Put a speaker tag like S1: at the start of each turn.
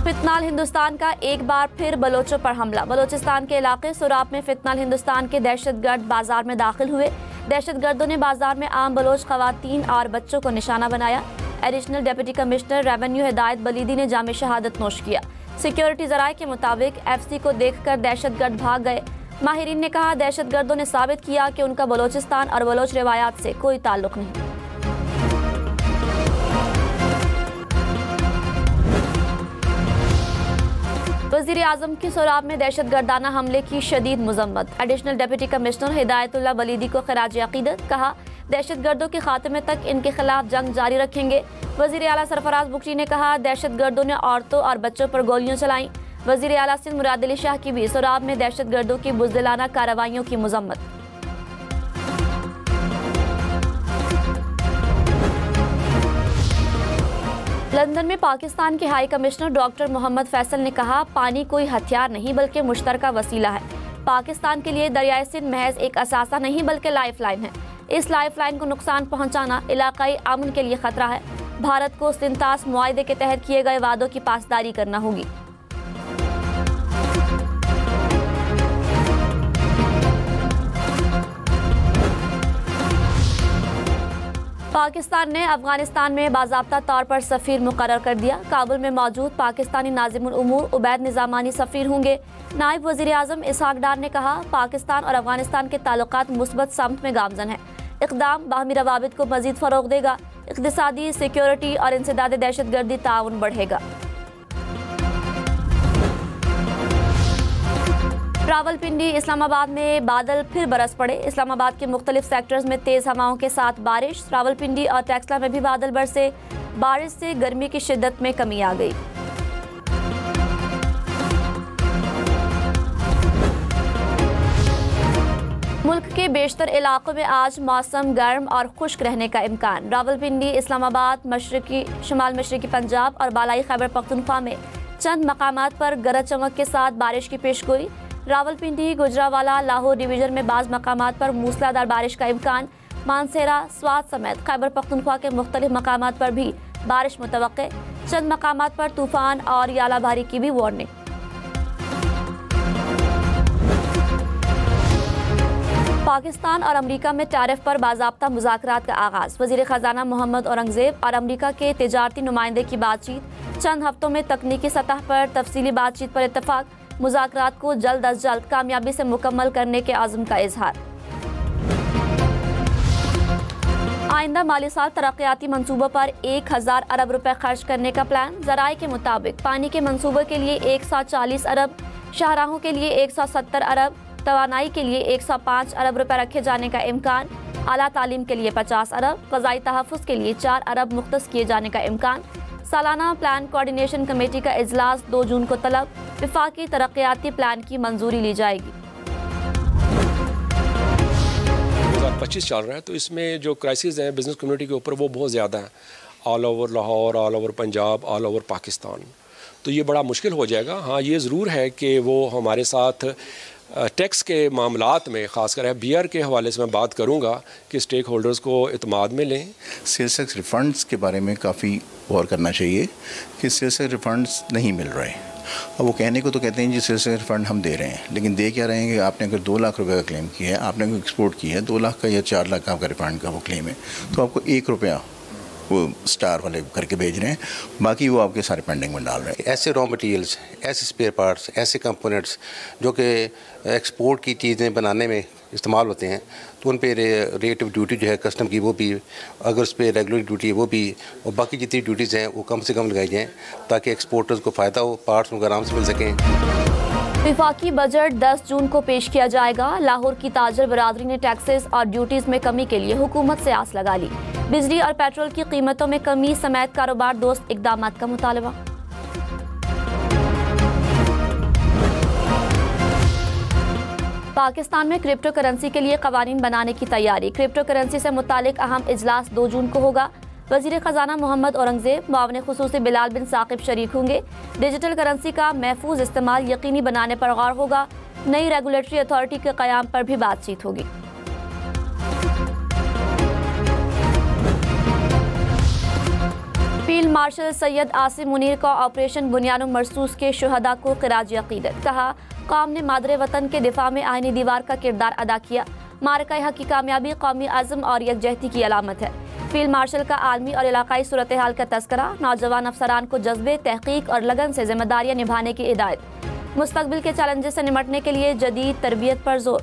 S1: फितनाल हिंदुस्तान का एक बार फिर बलोचों पर हमला। बलोचिस्तान के इलाके सुराब में फितनाल हिंदुस्तान के दहशतगर्द बाजार में दाखिल हुए। दहशतगर्दों ने बाजार में आम बलोच खवातीन और बच्चों को निशाना बनाया। एडिशनल डिप्टी कमिश्नर रेवेन्यू हिदायत बलीदी ने जामे शहादत नोश किया। सिक्योरिटी जराये के मुताबिक FC को देखकर दहशतगर्द भाग गए। माहिरीन ने कहा, दहशतगर्दों ने साबित किया कि उनका बलोचिस्तान और बलोच रिवायात से कोई ताल्लुक नहीं। वज़ीर आज़म की सोराब में दहशतगर्दाना हमले की शदीद मजम्मत। एडिशनल डिप्टी कमिश्नर हिदायतुल्लाह बलीदी को खराज अकीदत। कहा, दहशतगर्दों के खात्मे तक इनके खिलाफ जंग जारी रखेंगे। वज़ीर आला सरफराज बुगटी ने कहा, दहशतगर्दों ने औरतों और बच्चों पर गोलियां चलाईं। वज़ीर आला सिंध मुराद अली शाह की भी सोराब में दहशतगर्दों की बुज़दिलाना कार्रवाइयों की मजम्मत। लंदन में पाकिस्तान के high commissioner doctor Mohammad Faisal ने कहा, पानी कोई हथियार नहीं बल्कि मुश्तरका वसीला है। पाकिस्तान के लिए दरियाए सिंध महज एक असासा नहीं बल्कि लाइफ लाइन है। इस लाइफ लाइन को नुकसान पहुंचाना इलाकाई अमन के लिए खतरा है। भारत को सिंतास मुआहदे के तहत किए गए वादों की पासदारी करना होगी। पाकिस्तान ने अफगानिस्तान में बाज़ाब्ता तौर पर सफ़ीर मुकर्रर कर दिया। काबुल में मौजूद पाकिस्तानी नाज़िमुल उमूर उबैद निज़ामानी सफ़ीर होंगे। नायब वज़ीर आज़म इसहाक डार ने कहा, पाकिस्तान और अफगानिस्तान के ताल्लुकात मुस्बत समत में गामज़न है। इक़दाम बाहमी रवाबित को मज़ीद फ़रोग़ देगा। इक़्तिसादी, सिक्योरिटी और इंसदाद दहशतगर्दी ताउन बढ़ेगा। रावलपिंडी इस्लामाबाद में बादल फिर बरस पड़े। इस्लामाबाद के मुख्तलिफ सेक्टर्स में तेज़ हवाओं के साथ बारिश। रावलपिंडी और टेक्सला में भी बादल बरसे। बारिश से गर्मी की शिद्दत में कमी आ गई। मुल्क के बेशतर इलाकों में आज मौसम गर्म और खुश्क रहने का इम्कान। रावलपिंडी, इस्लामाबाद, मशरकी, शुमाल मशरकी पंजाब और बालाई खैबर पख्तूनख्वा में चंद मकामात पर गरज चमक के साथ बारिश की पेशगोई। रावलपिंडी, गुजरावाला, लाहौर डिवीजन में बाज़ मकामात पर मूसलाधार बारिश का इम्कान। मानसेरा, स्वात समेत खैबर पख्तूनख्वा के मुख्तलिफ मकामात पर भी बारिश मुतवक्के। चंद मकामात पर तूफान और यालाबारी की भी वार्निंग। पाकिस्तान और अमरीका में टैरिफ पर बाज़ाब्ता मुज़ाकरात का आगाज़। वज़ीर ख़ज़ाना मोहम्मद औरंगज़ेब और अमरीका के तिजारती नुमाइंदे की बातचीत। चंद हफ्तों में तकनीकी सतह पर तफसीली बातचीत पर इत्तफ़ाक़। मुज़ाकरात को जल्द अज जल्द कामयाबी से मुकम्मल करने के आज़म का इजहार। आइंदा माली साल तरक्याती मंसूबों पर 1000 अरब रुपए खर्च करने का प्लान। ज़राए के मुताबिक पानी के मंसूबे के लिए 140 अरब, शाहराहों के लिए 170 अरब, तवानाई के लिए 105 अरब रुपए रखे जाने का इम्कान। आला तालीम के लिए 50 अरब, क़ज़ाई तहफ़्फ़ुज़ के लिए 4 अरब मुख्तस किए जाने का इम्कान। सालाना प्लान कोऑर्डिनेशन कमेटी का इजलास 2 जून को तलब। विफाकी तरक्याती प्लान की मंजूरी ली जाएगी।
S2: 2025 चल रहा है, तो इसमें जो क्राइसिस हैं बिज़नेस कम्युनिटी के ऊपर वो बहुत ज़्यादा हैं। All over Lahore, all over Punjab, all over Pakistan. तो ये बड़ा मुश्किल हो जाएगा। हाँ, ये ज़रूर है कि वो हमारे साथ टैक्स के मामलात में, ख़ासकर बियर के हवाले से मैं बात करूँगा कि स्टेक होल्डर्स को इत्मीनान में लें।
S3: सेल्स टैक्स रिफ़ंड्स के बारे में काफ़ी गौर करना चाहिए कि सेल्स टैक्स रिफ़ंड्स नहीं मिल रहे। अब वो कहने को तो कहते हैं जी सेल्स टैक्स रिफ़ंड हम दे रहे हैं, लेकिन दे क्या रहे हैं कि आपने अगर 2 लाख रुपए का क्लेम किया है, आपने कोई एक्सपोर्ट किया है 2 लाख का या 4 लाख का आपका रिफ़ंड का वो क्लेम है, तो आपको 1 रुपया वो स्टार वाले करके भेज रहे हैं, बाकी वो आपके सारे पेंडिंग में डाल रहे हैं।
S4: ऐसे रॉ मटेरियल्स, ऐसे स्पेयर पार्ट्स, ऐसे कंपोनेंट्स जो कि एक्सपोर्ट की चीज़ें बनाने में इस्तेमाल होते हैं, तो उन पे रेट ऑफ ड्यूटी जो है कस्टम की वो भी, अगर उस पर रेगुलर ड्यूटी है वो भी, और बाकी जितनी ड्यूटीज़ हैं वो कम से कम लगाई जाएँ ताकि एक्सपोर्टर्स को फ़ायदा हो, पार्ट्स उनको आराम से मिल सकें।
S1: विफाकी बजट 10 जून को पेश किया जाएगा। लाहौर की ताजर बरादरी ने टैक्सेस और ड्यूटीज़ में कमी के लिए हुकूमत से आस लगा ली। बिजली और पेट्रोल की कीमतों में कमी समेत कारोबार दोस्त इक़दामात का मुतालबा। पाकिस्तान में क्रिप्टो करेंसी के लिए कवानीन बनाने की तैयारी। क्रिप्टो करेंसी से मुतालिक अहम इजलास 2 जून को होगा। वज़ीर ख़ज़ाना मोहम्मद औरंगज़ेब, मुआविन ख़ुसूसी बिलाल बिन साकिब शरीक होंगे। डिजिटल करेंसी का महफूज इस्तेमाल यकीनी बनाने पर गौर होगा। नई रेगुलेटरी अथॉरिटी के क़याम पर भी बातचीत होगी। फील्ड मार्शल सैयद आसिम मुनीर का ऑपरेशन बुनियानुल मरसूस के शुहदा को खिराज अकीदत। कहा, कौम ने मादरे वतन के दिफा में आईनी दीवार का किरदार अदा किया। मारका यहाँ की कामयाबी कौमी अज़्म और यकजहती की अलामत है। फील्ड मार्शल का आलमी और इलाकाई सूरत हाल का तस्करा, नौजवान अफसरान को जज्बे, तहकीक और लगन से जिम्मेदारियाँ निभाने की हिदायत। मुस्तकबिल के चैलेंजेस से निपटने के लिए जदीद तरबियत पर जोर।